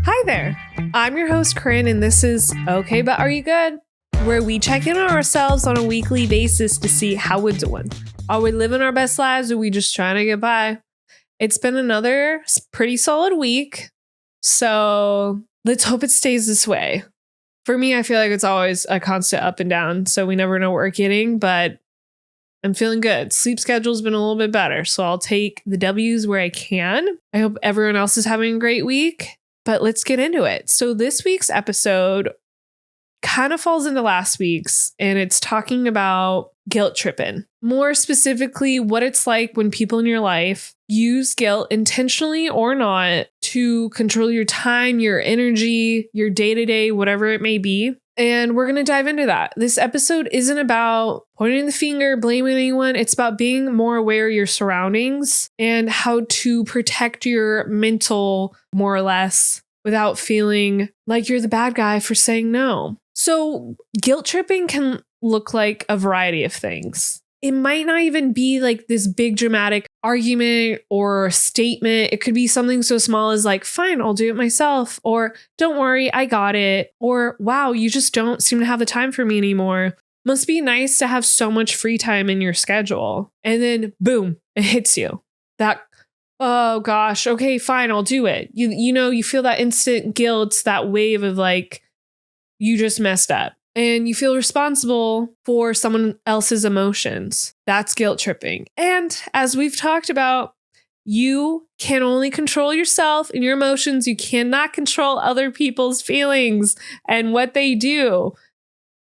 Hi there. I'm your host, Corinne, and this is Okay, But Are You Good? Where we check in on ourselves on a weekly basis to see how we're doing. Are we living our best lives or are we just trying to get by? It's been another pretty solid week, so let's hope it stays this way. For me, I feel like it's always a constant up and down, so we never know what we're getting, but I'm feeling good. Sleep schedule's been a little bit better, so I'll take the W's where I can. I hope everyone else is having a great week, but let's get into it. So this week's episode kind of falls into last week's, and it's talking about guilt tripping. More specifically, what it's like when people in your life use guilt, intentionally or not, to control your time, your energy, your day-to-day, whatever it may be. And we're going to dive into that. This episode isn't about pointing the finger, blaming anyone. It's about being more aware of your surroundings and how to protect your mental, more or less, without feeling like you're the bad guy for saying no. So guilt tripping can look like a variety of things. It might not even be like this big dramatic argument or statement. It could be something so small as like, fine, I'll do it myself. Or don't worry, I got it. Or wow, you just don't seem to have the time for me anymore. Must be nice to have so much free time in your schedule. And then boom, it hits you. That, oh gosh, okay, fine, I'll do it. You feel that instant guilt, that wave of like, you just messed up. And you feel responsible for someone else's emotions. That's guilt tripping. And as we've talked about, you can only control yourself and your emotions. You cannot control other people's feelings and what they do.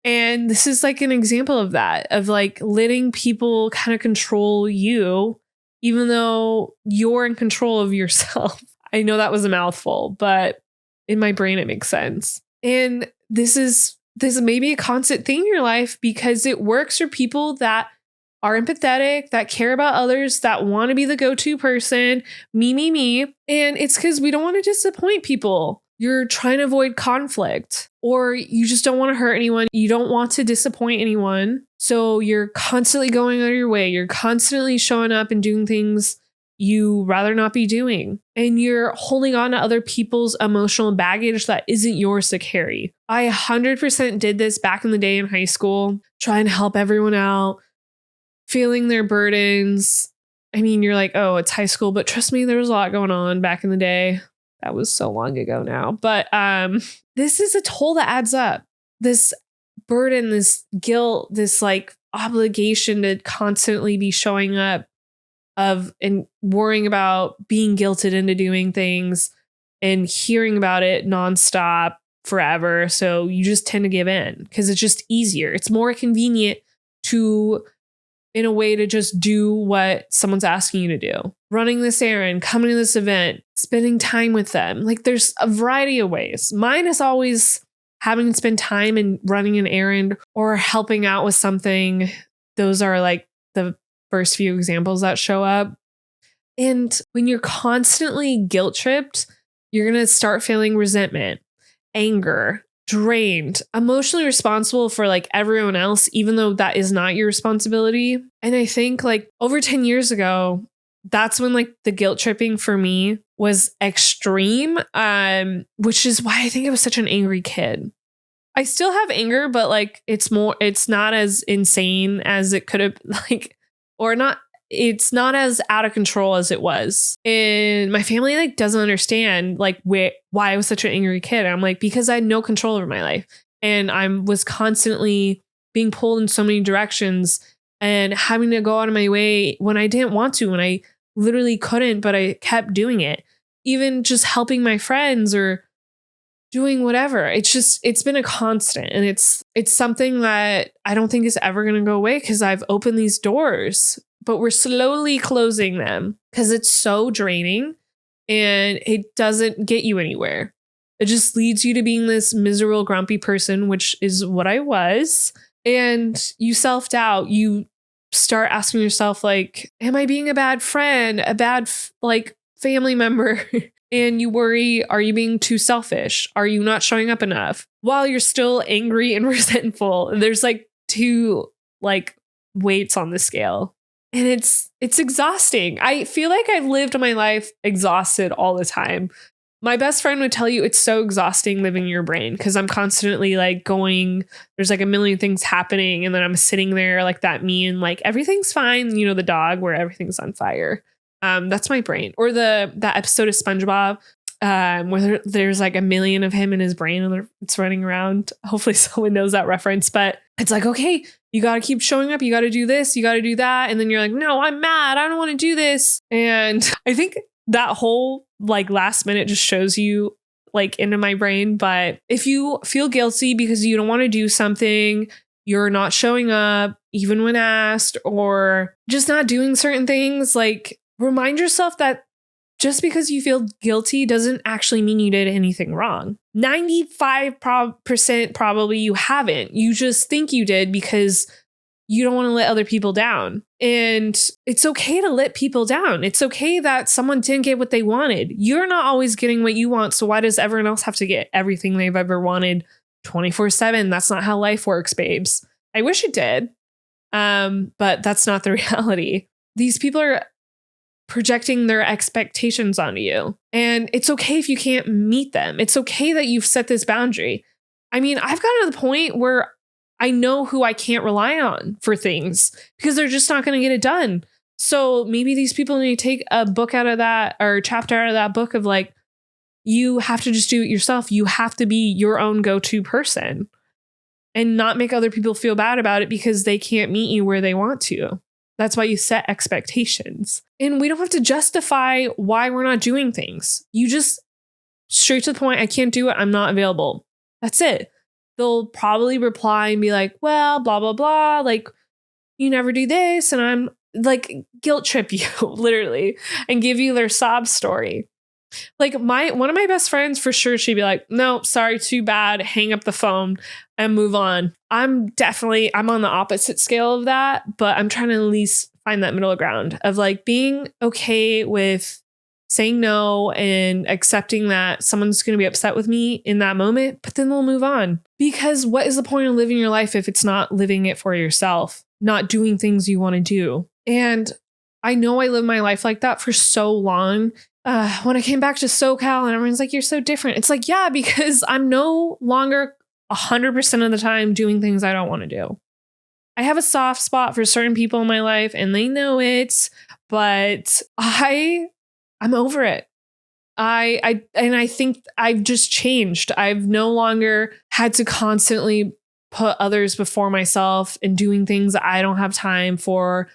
And this is like an example of that, of like letting people kind of control you, even though you're in control of yourself. I know that was a mouthful, but in my brain, it makes sense. And this may be a constant thing in your life because it works for people that are empathetic, that care about others, that want to be the go-to person, me. And it's because we don't want to disappoint people. You're trying to avoid conflict, or you just don't want to hurt anyone. You don't want to disappoint anyone. So you're constantly going out of your way. You're constantly showing up and doing things you rather not be doing. And you're holding on to other people's emotional baggage that isn't yours to carry. I 100% did this back in the day in high school, trying to help everyone out, feeling their burdens. I mean, you're like, oh, it's high school, but trust me, there was a lot going on back in the day. That was so long ago now. But this is a toll that adds up. This burden, this guilt, this like obligation to constantly be showing up and worrying about being guilted into doing things and hearing about it nonstop forever. So you just tend to give in because it's just easier. It's more convenient in a way to just do what someone's asking you to do. Running this errand, coming to this event, spending time with them. Like there's a variety of ways. Mine is always having to spend time in running an errand or helping out with something. Those are like the first few examples that show up. And when you're constantly guilt tripped, you're going to start feeling resentment, anger, drained, emotionally responsible for like everyone else, even though that is not your responsibility. And I think like over 10 years ago, that's when like the guilt tripping for me was extreme, which is why I think I was such an angry kid. I still have anger, but like it's not as insane as it could have it's not as out of control as it was. And my family like doesn't understand like why I was such an angry kid. I'm like, because I had no control over my life. And I was constantly being pulled in so many directions and having to go out of my way when I didn't want to, when I literally couldn't, but I kept doing it. Even just helping my friends or doing whatever. It's been a constant, and it's something that I don't think is ever going to go away because I've opened these doors, but we're slowly closing them because it's so draining and it doesn't get you anywhere. It just leads you to being this miserable, grumpy person, which is what I was. And you self-doubt. You start asking yourself, like, am I being a bad friend, a bad family member? And you worry, are you being too selfish? Are you not showing up enough? While you're still angry and resentful. There's like two weights on the scale. And it's exhausting. I feel like I've lived my life exhausted all the time. My best friend would tell you it's so exhausting living in your brain because I'm constantly like going, there's like a million things happening. And then I'm sitting there like that meme, like everything's fine. You know, the dog where everything's on fire. That's my brain. Or that episode of SpongeBob where there's like a million of him in his brain and it's running around. Hopefully someone knows that reference, but it's like, okay, you got to keep showing up. You got to do this. You got to do that. And then you're like, no, I'm mad. I don't want to do this. And I think that whole like last minute just shows you like into my brain. But if you feel guilty because you don't want to do something, you're not showing up even when asked, or just not doing certain things, like remind yourself that just because you feel guilty doesn't actually mean you did anything wrong. 95% probably you haven't. You just think you did because you don't want to let other people down. And it's okay to let people down. It's okay that someone didn't get what they wanted. You're not always getting what you want. So why does everyone else have to get everything they've ever wanted 24/7? That's not how life works, babes. I wish it did. But that's not the reality. These people are projecting their expectations onto you. And it's okay if you can't meet them. It's okay that you've set this boundary. I mean, I've gotten to the point where I know who I can't rely on for things because they're just not going to get it done. So maybe these people need to take a book out of that, or chapter out of that book of like, you have to just do it yourself. You have to be your own go-to person and not make other people feel bad about it because they can't meet you where they want to. That's why you set expectations. And we don't have to justify why we're not doing things. You just straight to the point, I can't do it. I'm not available. That's it. They'll probably reply and be like, well, blah, blah, blah. Like, you never do this. And I'm like, guilt trip you literally and give you their sob story. Like one of my best friends for sure, she'd be like, no, sorry, too bad. Hang up the phone and move on. I'm on the opposite scale of that, but I'm trying to at least find that middle ground of like being okay with saying no and accepting that someone's going to be upset with me in that moment, but then they'll move on. Because what is the point of living your life if it's not living it for yourself, not doing things you want to do? And I know I lived my life like that for so long. When I came back to SoCal and everyone's like, you're so different. It's like, yeah, because I'm no longer 100% of the time doing things I don't want to do. I have a soft spot for certain people in my life and they know it, but I'm over it. I think I've just changed. I've no longer had to constantly put others before myself and doing things I don't have time for.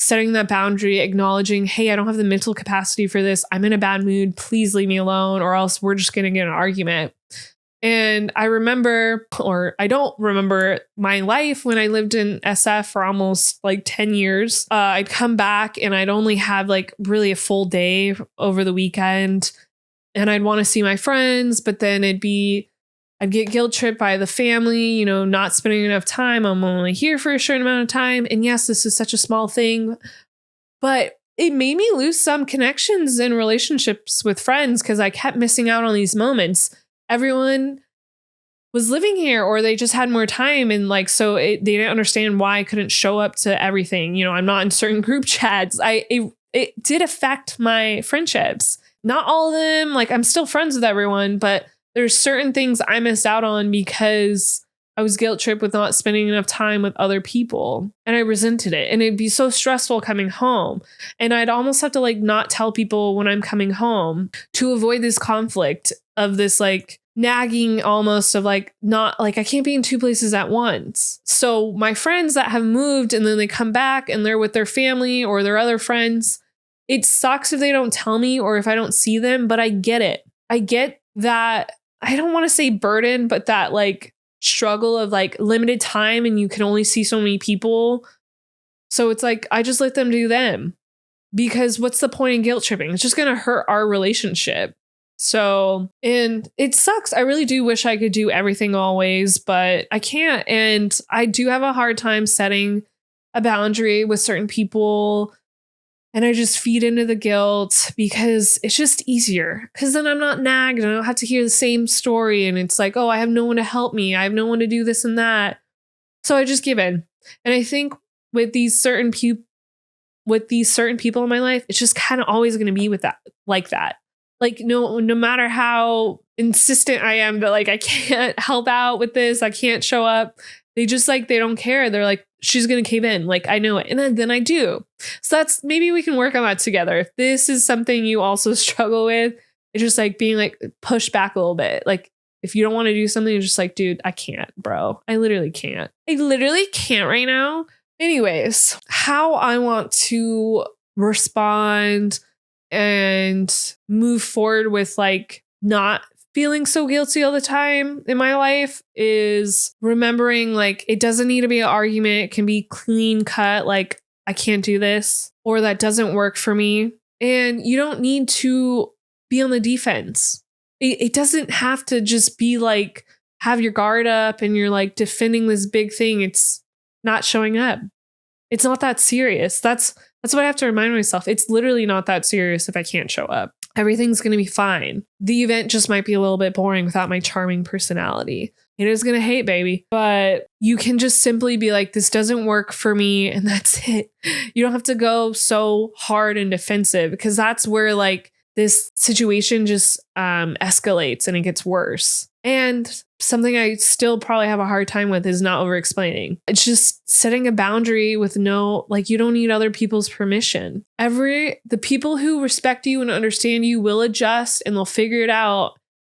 Setting that boundary, acknowledging, hey, I don't have the mental capacity for this. I'm in a bad mood. Please leave me alone, or else we're just going to get in an argument. And I remember, or I don't remember my life when I lived in SF for almost like 10 years. I'd come back and I'd only have like really a full day over the weekend. And I'd want to see my friends, but then I'd get guilt tripped by the family, not spending enough time. I'm only here for a certain amount of time. And yes, this is such a small thing, but it made me lose some connections and relationships with friends because I kept missing out on these moments. Everyone was living here or they just had more time. And like, so they didn't understand why I couldn't show up to everything. I'm not in certain group chats. It did affect my friendships. Not all of them. Like I'm still friends with everyone, but there's certain things I missed out on because I was guilt tripped with not spending enough time with other people. And I resented it. And it'd be so stressful coming home. And I'd almost have to like not tell people when I'm coming home to avoid this conflict of this like nagging almost of like not like I can't be in two places at once. So my friends that have moved and then they come back and they're with their family or their other friends, it sucks if they don't tell me or if I don't see them, but I get it. I get that. I don't want to say burden, but that like struggle of like limited time and you can only see so many people. So it's like, I just let them do them because what's the point in guilt tripping? It's just going to hurt our relationship. So, and it sucks. I really do wish I could do everything always, but I can't. And I do have a hard time setting a boundary with certain people. And I just feed into the guilt because it's just easier because then I'm not nagged and I don't have to hear the same story. And it's like, oh, I have no one to help me. I have no one to do this and that. So I just give in. And I think with these certain with these certain people in my life, it's just kind of always going to be with that, like that. Like, no matter how insistent I am that like, I can't help out with this, I can't show up. They just like, they don't care. They're like, she's going to cave in. Like, I know it. And then I do. So that's, maybe we can work on that together. If this is something you also struggle with, it's just like being like pushed back a little bit. Like, if you don't want to do something, you're just like, dude, I can't, bro. I literally can't. I literally can't right now. Anyways, how I want to respond and move forward with like not feeling so guilty all the time in my life is remembering like it doesn't need to be an argument. It can be clean cut, like I can't do this or that doesn't work for me. And you don't need to be on the defense. It doesn't have to just be like have your guard up and you're like defending this big thing. It's not showing up. It's not that serious. That's what I have to remind myself. It's literally not that serious if I can't show up. Everything's going to be fine. The event just might be a little bit boring without my charming personality. It is going to hate, baby. But you can just simply be like, this doesn't work for me. And that's it. You don't have to go so hard and defensive because that's where like this situation just escalates and it gets worse. And something I still probably have a hard time with is not over explaining. It's just setting a boundary with no, like you don't need other people's permission. The people who respect you and understand you will adjust and they'll figure it out.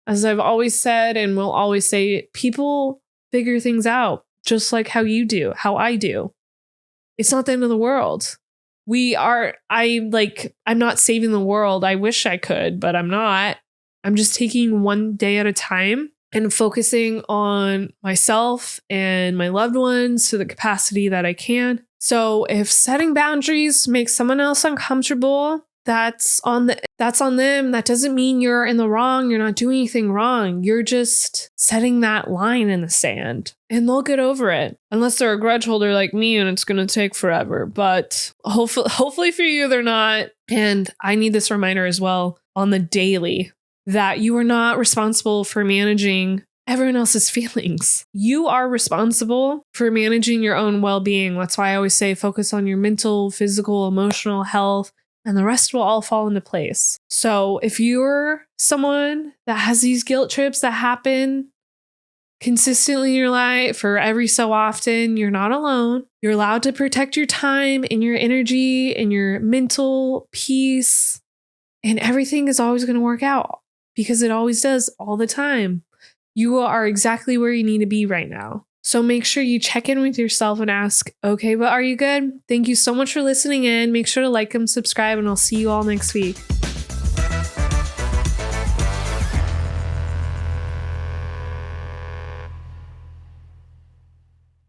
As I've always said and will always say, people figure things out just like how you do, how I do. It's not the end of the world. I'm not saving the world. I wish I could, but I'm not. I'm just taking one day at a time and focusing on myself and my loved ones to the capacity that I can. So if setting boundaries makes someone else uncomfortable, that's on them. That doesn't mean you're in the wrong. You're not doing anything wrong. You're just setting that line in the sand and they'll get over it. Unless they're a grudge holder like me and it's going to take forever. But hopefully for you, they're not. And I need this reminder as well on the daily that you are not responsible for managing everyone else's feelings. You are responsible for managing your own well-being. That's why I always say focus on your mental, physical, emotional health, and the rest will all fall into place. So if you're someone that has these guilt trips that happen consistently in your life or every so often, you're not alone. You're allowed to protect your time and your energy and your mental peace, and everything is always going to work out. Because it always does all the time. You are exactly where you need to be right now. So make sure you check in with yourself and ask, okay, but are you good? Thank you so much for listening in. Make sure to like and subscribe, and I'll see you all next week.